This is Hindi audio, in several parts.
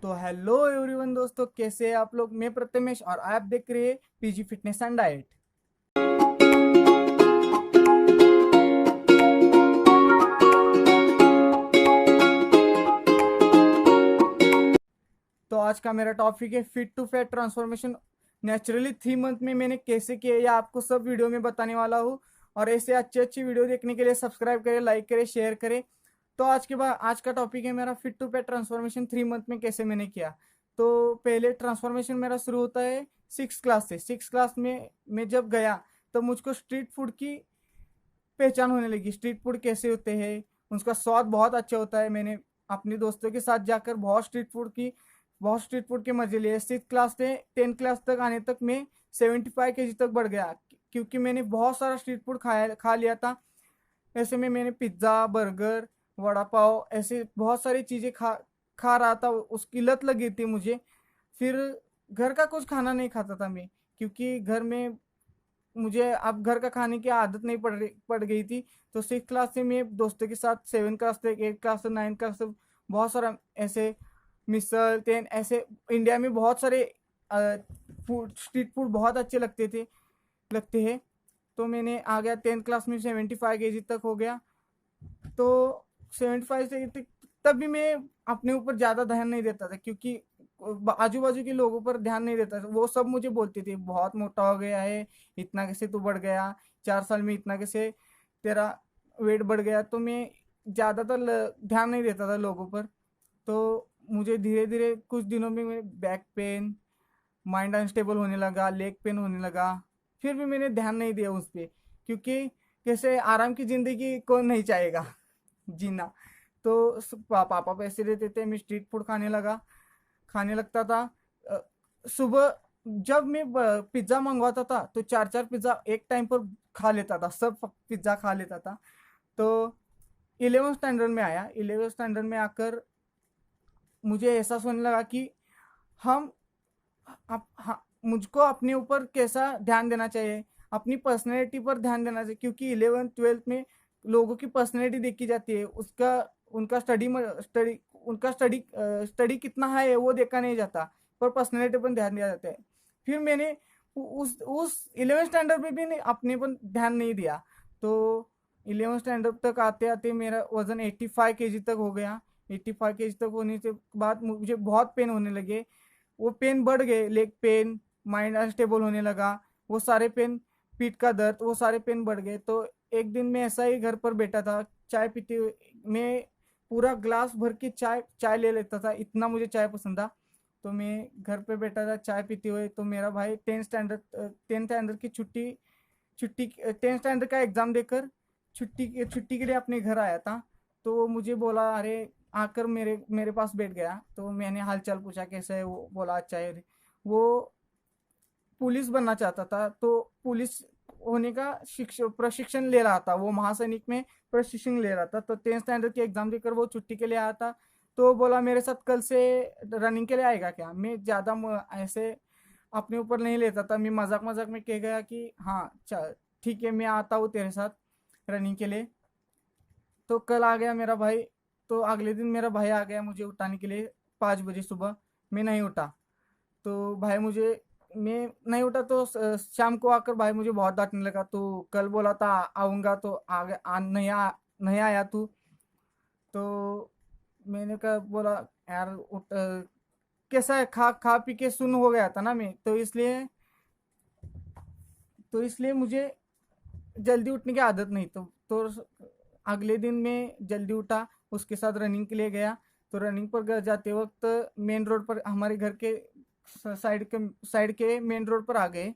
तो हेलो एवरीवन दोस्तों, कैसे हैं आप लोग। मैं प्रथमेश और आप देख रहे हैं पीजी फिटनेस एंड डाइट। तो आज का मेरा टॉपिक है fit to fat transformation naturally 3 month में मैंने कैसे किया, या आपको सब वीडियो में बताने वाला हूँ। और ऐसे अच्छी अच्छी वीडियो देखने के लिए सब्सक्राइब करें, लाइक करें, शेयर करें। तो आज का टॉपिक है मेरा fit to fat transformation 3 month में कैसे मैंने किया। तो पहले ट्रांसफॉर्मेशन मेरा शुरू होता है 6 क्लास से। 6 क्लास में मैं जब गया तो मुझको स्ट्रीट फूड की पहचान होने लगी। स्ट्रीट फूड कैसे होते हैं, उसका स्वाद बहुत अच्छा होता है। मैंने अपने दोस्तों के साथ जाकर बहुत स्ट्रीट फूड के मजे लिए। 6 क्लास से 10 क्लास तक आने तक मैं 75 kg तक बढ़ गया, क्योंकि मैंने बहुत सारा स्ट्रीट फूड खा लिया था। ऐसे में मैंने पिज्ज़ा, बर्गर, वड़ा पाव, ऐसे बहुत सारी चीज़ें खा रहा था। उसकी लत लगी थी मुझे। फिर घर का कुछ खाना नहीं खाता था मैं, क्योंकि घर में मुझे अब घर का खाने की आदत नहीं पड़ गई थी। तो 6 क्लास से मैं दोस्तों के साथ 7 क्लास तक, 8 क्लास से 9 क्लास तक बहुत सारा ऐसे मिसल तेन ऐसे इंडिया में बहुत सारे फूड, स्ट्रीट फूड बहुत अच्छे लगते हैं। तो मैंने आ गया 10 क्लास में 75 kg तक हो गया। तो 75 से तब भी मैं अपने ऊपर ज़्यादा ध्यान नहीं देता था, क्योंकि आजू बाजू के लोगों पर ध्यान नहीं देता था। वो सब मुझे बोलते थे बहुत मोटा हो गया है, इतना कैसे तू बढ़ गया, 4 साल में इतना कैसे तेरा वेट बढ़ गया। तो मैं ज़्यादातर ध्यान नहीं देता था लोगों पर। तो मुझे धीरे धीरे कुछ दिनों में बैक पेन, माइंड अनस्टेबल होने लगा, लेग पेन होने लगा। फिर भी मैंने ध्यान नहीं दिया उस पर, क्योंकि कैसे आराम की ज़िंदगी कौन नहीं चाहेगा जीना। तो पापा पैसे देते थे, मैं स्ट्रीट फूड खाने लगता था। अ, सुबह जब मैं पिज्ज़ा मंगवाता था तो 4 4 पिज्ज़ा एक टाइम पर खा लेता था, सब पिज्ज़ा खा लेता था। तो 11th स्टैंडर्ड में आया। 11th स्टैंडर्ड में आकर मुझे एहसास होने लगा कि हम मुझको अपने ऊपर कैसा ध्यान देना चाहिए, अपनी पर्सनैलिटी पर ध्यान देना चाहिए। क्योंकि 11th 12th में लोगों की पर्सनैलिटी देखी जाती है, उसका उनका स्टडी उनका स्टडी कितना है वो देखा नहीं जाता, पर पर्सनैलिटी पर ध्यान दिया जाता है। फिर मैंने उस 11th स्टैंडर्ड में भी अपने पर ध्यान नहीं दिया। तो 11th स्टैंडर्ड तक आते आते मेरा वजन 85 kg तक हो गया। 85 kg तक होने के बाद मुझे बहुत पेन होने लगे। वो पेन बढ़ गए, लेग पेन, माइंड अनस्टेबल होने लगा, वो सारे पेन, पीठ का दर्द, वो सारे पेन बढ़ गए। तो एक दिन मैं ऐसा ही घर पर बैठा था, चाय पीते हुए। मैं पूरा ग्लास भर के चाय चाय ले लेता था, इतना मुझे चाय पसंद था। तो मैं घर पे बैठा था चाय पीते हुए। तो मेरा भाई 10th स्टैंडर्ड की छुट्टी छुट्टी 10th स्टैंडर्ड का एग्ज़ाम देकर छुट्टी के लिए अपने घर आया था। तो वो मुझे बोला, अरे आकर मेरे मेरे पास बैठ गया। तो मैंने हालचाल पूछा कैसा है, वो बोला अच्छा है। वो पुलिस बनना चाहता था, तो पुलिस होने का प्रशिक्षण ले रहा था, वो महासैनिक में प्रशिक्षण ले रहा था। तो 10th स्टैंडर्ड के एग्जाम देकर वो छुट्टी के लिए आया था। तो वो बोला मेरे साथ कल से रनिंग के लिए आएगा क्या। मैं ज़्यादा ऐसे अपने ऊपर नहीं लेता था, मैं मजाक मजाक में कह गया कि हाँ चल ठीक है, मैं आता हूँ तेरे साथ रनिंग के लिए। तो कल आ गया मेरा भाई। तो अगले दिन मेरा भाई आ गया मुझे उठाने के लिए 5 बजे सुबह। मैं नहीं उठा। तो भाई मुझे मैं नहीं उठा तो शाम को आकर भाई मुझे बहुत डांटने लगा। तो कल बोला था आऊँगा, तो नहीं आया तू। तो मैंने कहा, बोला यार कैसा है, खा खा पी के सुन्न हो गया था ना मैं। तो इसलिए मुझे जल्दी उठने की आदत नहीं। तो अगले दिन मैं जल्दी उठा, उसके साथ रनिंग के लिए गया। तो रनिंग पर जाते वक्त मेन रोड पर, हमारे घर के साइड के मेन रोड पर आ गए।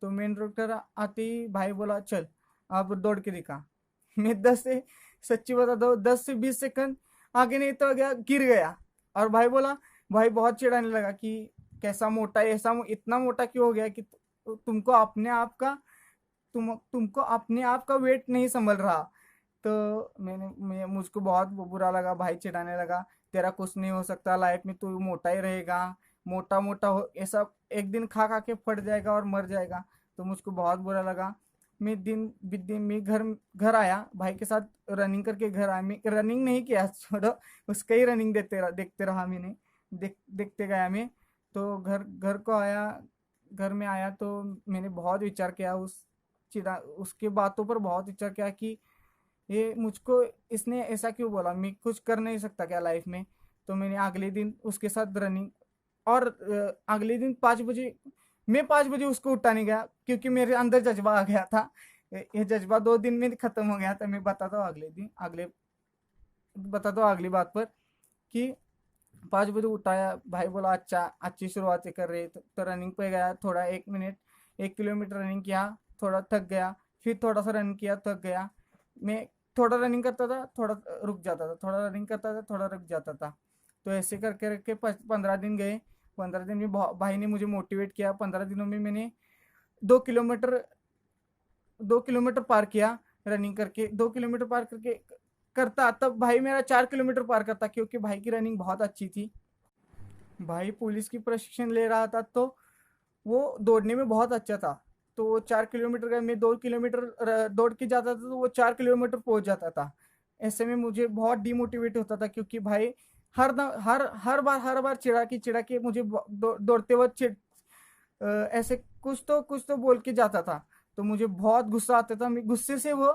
तो मेन रोड पर आते ही भाई बोला चल अब दौड़ के दिखा। मैं 10 से, सच्ची बता दो, 10 से 20 सेकंड आगे नहीं तो गया, गिर गया। और भाई बहुत चिढ़ाने लगा कि कैसा मोटा है, इतना मोटा क्यों हो गया कि तुमको अपने आप का तुमको अपने आप का वेट नहीं संभल रहा। तो मुझको बहुत बुरा लगा, भाई चिढ़ाने लगा, तेरा कुछ नहीं हो सकता लाइफ में, तू मोटा ही रहेगा, मोटा मोटा हो ऐसा एक दिन खा खा के फट जाएगा और मर जाएगा। तो मुझको बहुत बुरा लगा। मैं दिन दिन में घर घर आया, भाई के साथ रनिंग करके घर आया। मैं रनिंग नहीं किया, छोड़ो, उसका ही रनिंग देखते रहा मैंने। देखते गया मैं। तो घर को आया, घर में आया तो मैंने बहुत विचार किया, चिड़ा उसके बातों पर बहुत विचार किया कि ये मुझको इसने ऐसा क्यों बोला, मैं कुछ कर नहीं सकता क्या लाइफ में। तो मैंने अगले दिन उसके साथ रनिंग, और अगले दिन 5 बजे, मैं 5 बजे उसको उठा नहीं गया क्योंकि मेरे अंदर जज्बा आ गया था। ये जज्बा 2 दिन में खत्म हो गया था। मैं बताता हूँ अगले दिन, बताता हूँ अगली बात पर कि 5 बजे उठाया, भाई बोला अच्छा अच्छी शुरुआत कर रहे, तो रनिंग पे गया, थोड़ा 1 मिनट 1 किलोमीटर रनिंग किया, थोड़ा थक गया, फिर थोड़ा सा रन किया, थक गया। मैं थोड़ा रनिंग करता था, थोड़ा रुक जाता था, थोड़ा रनिंग करता था, थोड़ा रुक जाता था। तो ऐसे करके करके 15 दिन गए। 15 दिन में भाई ने मुझे मोटिवेट किया। 15 दिनों में मैंने 2 किलोमीटर 2 किलोमीटर पार किया रनिंग करके। 2 किलोमीटर पार करके करता तब भाई मेरा 4 किलोमीटर पार करता, क्योंकि भाई की रनिंग बहुत अच्छी थी। भाई पुलिस की प्रशिक्षण ले रहा था, तो वो दौड़ने में बहुत अच्छा था। तो वो 4 किलोमीटर का, मैं 2 किलोमीटर दौड़ के जाता था, तो वो 4 किलोमीटर पहुंच जाता था। ऐसे में मुझे बहुत डिमोटिवेट होता था, क्योंकि भाई हर बार चिढ़ा के मुझे दौड़ते वक्त ऐसे कुछ तो बोल के जाता था। तो मुझे बहुत गुस्सा आता था। मैं गुस्से से वो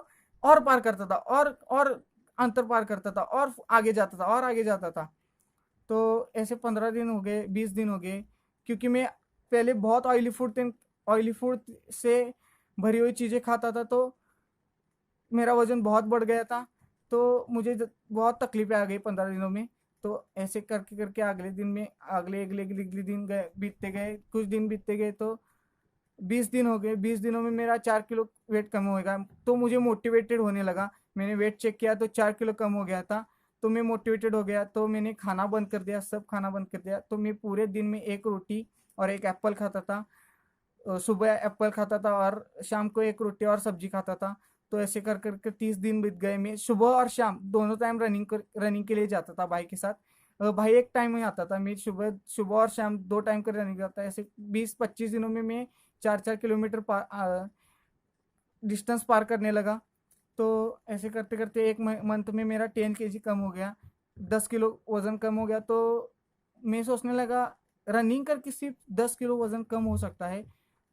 और पार करता था, और अंतर पार करता था, और आगे जाता था, और आगे जाता था। तो ऐसे 15 दिन हो गए, 20 दिन हो गए, क्योंकि मैं पहले बहुत ऑयली फूड से भरी हुई चीज़ें खाता था, तो मेरा वजन बहुत बढ़ गया था। तो मुझे बहुत तकलीफें आ गई 15 दिनों में। तो ऐसे करके करके अगले दिन में अगले दिन गए, बीतते गए, कुछ दिन बीतते गए, तो 20 दिन हो गए। 20 दिनों में मेरा 4 किलो वेट कम होएगा, तो मुझे मोटिवेटेड होने लगा। मैंने वेट चेक किया तो 4 किलो कम हो गया था। तो मैं मोटिवेटेड हो गया, तो मैंने खाना बंद कर दिया, सब खाना बंद कर दिया। तो मैं पूरे दिन में एक रोटी और एक एप्पल खाता था। सुबह एप्पल खाता था और शाम को एक रोटी और सब्जी खाता था। तो ऐसे कर करके 30 दिन बीत गए। मैं सुबह और शाम दोनों टाइम रनिंग के लिए जाता था भाई के साथ। भाई एक टाइम में आता था, मैं सुबह सुबह और शाम 2 टाइम कर रनिंग करता। ऐसे 20-25 दिनों में मैं 4-4 किलोमीटर डिस्टेंस पार करने लगा। तो ऐसे करते करते एक मंथ में मेरा 10 kg कम हो गया, 10 किलो वजन कम हो गया। तो मैं सोचने लगा, रनिंग करके सिर्फ 10 किलो वजन कम हो सकता है,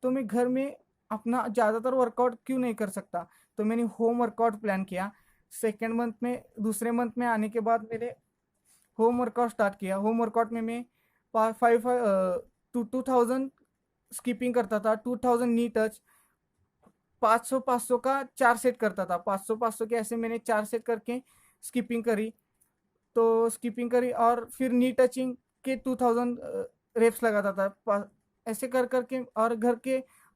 तो मैं घर में अपना ज़्यादातर वर्कआउट क्यों नहीं कर सकता। तो मैंने होम वर्कआउट प्लान किया। सेकेंड मंथ में, दूसरे मंथ में आने के बाद मैंने होम वर्कआउट स्टार्ट किया। होम वर्कआउट में मैं 2000 स्कीपिंग करता था, 2000 नी टच, 500-500 का 4 सेट करता था। 500-500 के ऐसे मैंने 4 सेट करके स्कीपिंग करी। तो स्कीपिंग करी और फिर नी टचिंग के 2000 रेप्स लगाता था। ऐसे कर करके,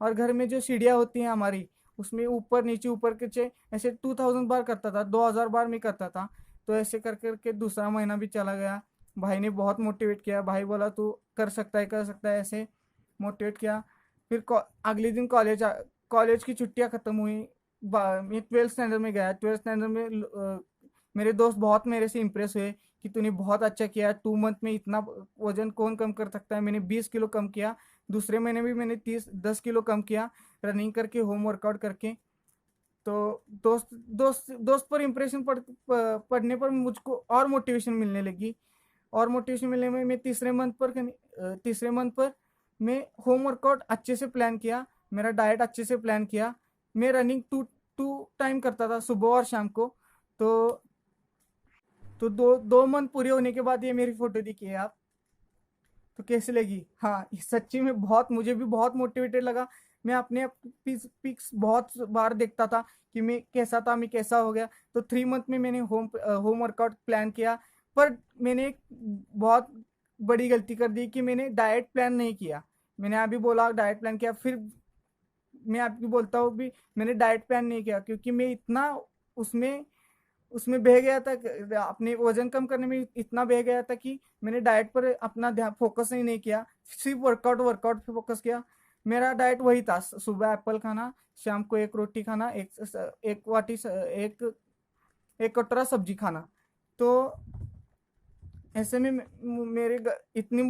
और घर में जो सीढ़ियाँ होती हैं हमारी, उसमें ऊपर नीचे ऊपर नीचे ऐसे 2000 बार करता था, 2000 बार में करता था। तो ऐसे कर करके दूसरा महीना भी चला गया। भाई ने बहुत मोटिवेट किया, भाई बोला तू कर सकता है, कर सकता है, ऐसे मोटिवेट किया। फिर अगले दिन कॉलेज की छुट्टियां खत्म हुई। मैं 12th स्टैंडर्ड में गया। 12th स्टैंडर्ड में मेरे दोस्त बहुत मेरे से इम्प्रेस हुए कि तूने बहुत अच्छा किया, 2 मंथ में इतना वजन कौन कम कर सकता है। मैंने 20 किलो कम किया। दूसरे महीने भी मैंने 10 किलो कम किया, रनिंग करके, होम वर्कआउट करके। तो दोस्त पर इम्प्रेशन पड़ने पर मुझको और मोटिवेशन मिलने लगी। और मोटिवेशन मिलने में मैं तीसरे मंथ पर मैं होम वर्कआउट अच्छे से प्लान किया, मेरा डाइट अच्छे से प्लान किया। मैं रनिंग टू टू टाइम करता था, सुबह और शाम को। तो तो 2 मंथ पूरे होने के बाद ये मेरी फोटो दिखी है आप, तो कैसे लगी? हाँ, ये सच्ची में बहुत, मुझे भी बहुत मोटिवेटेड लगा। मैं अपने पिक्स बहुत बार देखता था कि मैं कैसा था, मैं कैसा हो गया। तो 3 मंथ में मैंने होम वर्कआउट प्लान किया। पर मैंने एक बहुत बड़ी गलती कर दी कि मैंने डाइट प्लान नहीं किया। मैंने अभी बोला डाइट प्लान किया, फिर मैं आपको बोलता हूँ भी, मैंने डाइट प्लान नहीं किया क्योंकि मैं इतना उसमें उसमें बह गया था, अपने वजन कम करने में इतना बह गया था कि मैंने डाइट पर अपना ध्यान फोकस ही नहीं किया, सिर्फ वर्कआउट वर्कआउट पे फोकस किया। मेरा डाइट वही था, सुबह एप्पल खाना, शाम को एक रोटी खाना, एक वाटी एक एक कटोरा सब्जी खाना। तो ऐसे में मेरे इतनी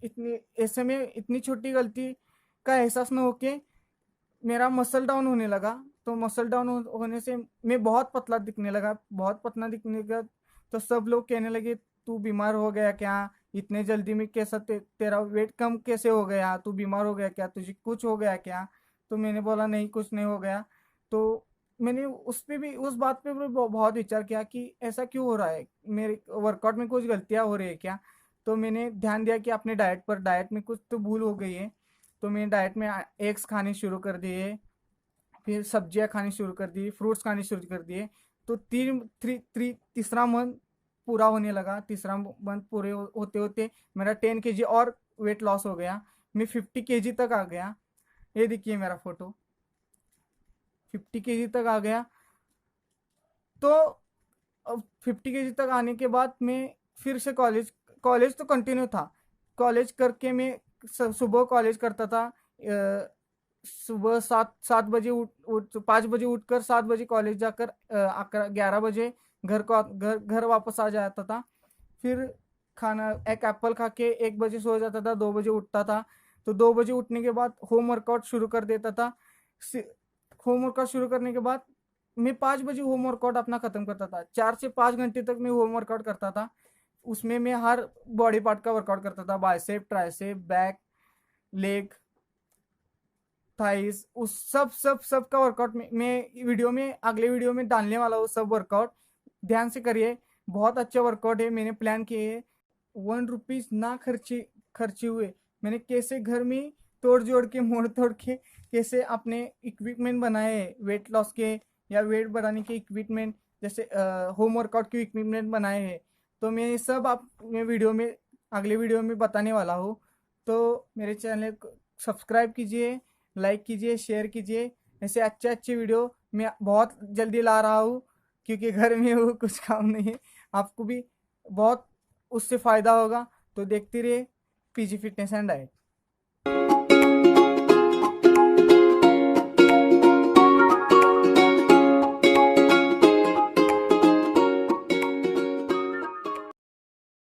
इतनी ऐसे में इतनी छोटी गलती का एहसास न होके मेरा मसल डाउन होने लगा। तो मसल डाउन होने से मैं बहुत पतला दिखने लगा, बहुत पतला दिखने लगा। तो सब लोग कहने लगे तू बीमार हो गया क्या, इतने जल्दी में कैसा तेरा वेट कम कैसे हो गया, तू बीमार हो गया क्या, तुझे कुछ हो गया क्या? तो मैंने बोला नहीं, कुछ नहीं हो गया। तो मैंने उस पे भी, उस बात पे भी बहुत विचार किया कि ऐसा क्यों हो रहा है, मेरे वर्कआउट में कुछ गलतियां हो रही है क्या? तो मैंने ध्यान दिया कि अपने डाइट पर, डाइट में कुछ तो भूल हो गई है। तो मैंने डाइट में एग्स खाने शुरू कर दिए, फिर सब्जियां खानी शुरू कर दी, फ्रूट्स खाने शुरू कर दिए। तो तीसरा मंथ पूरा होने लगा। तीसरा मंथ पूरे होते होते मेरा 10 kg और वेट लॉस हो गया। मैं 50 kg तक आ गया। ये देखिए मेरा फोटो, 50 kg तक आ गया। तो अब 50 kg तक आने के बाद मैं फिर से कॉलेज, कॉलेज तो कंटिन्यू था। कॉलेज करके मैं सुबह कॉलेज करता था। सुबह 7 बजे उठ 5 बजे उठकर 7 बजे कॉलेज जाकर 11 बजे घर वापस आ जाता था। फिर खाना, एक एप्पल खा के 1 बजे सो जाता था, 2 बजे उठता था। तो 2 बजे उठने के बाद होम वर्कआउट शुरू कर देता था। होम वर्कआउट शुरू करने के बाद मैं 5 बजे होम वर्कआउट अपना खत्म करता था। 4 से 5 घंटे तक मैं होम वर्कआउट करता था। उसमें मैं हर बॉडी पार्ट का वर्कआउट करता था, bicep, tricep, back, leg, thighs, उस सब का वर्कआउट में मैं वीडियो में, अगले वीडियो में डालने वाला हूँ सब वर्कआउट। ध्यान से करिए, बहुत अच्छा वर्कआउट है, मैंने प्लान किए है। 1 रुपीज ना खर्चे हुए मैंने कैसे घर में तोड़ जोड़ के, मोड़ तोड़ के कैसे अपने इक्विपमेंट बनाए हैं वेट लॉस के या वेट बढ़ाने के इक्विपमेंट, जैसे होम वर्कआउट के इक्विपमेंट बनाए हैं। तो मैं ये सब आप मैं वीडियो में, अगले वीडियो में बताने वाला हूँ। तो मेरे चैनल को सब्सक्राइब कीजिए, लाइक कीजिए, शेयर कीजिए। ऐसे अच्छे अच्छे वीडियो मैं बहुत जल्दी ला रहा हूँ, क्योंकि घर में वो कुछ काम नहीं है। आपको भी बहुत उससे फ़ायदा होगा। तो देखते रहिए पीजी फिटनेस एंड डाइट।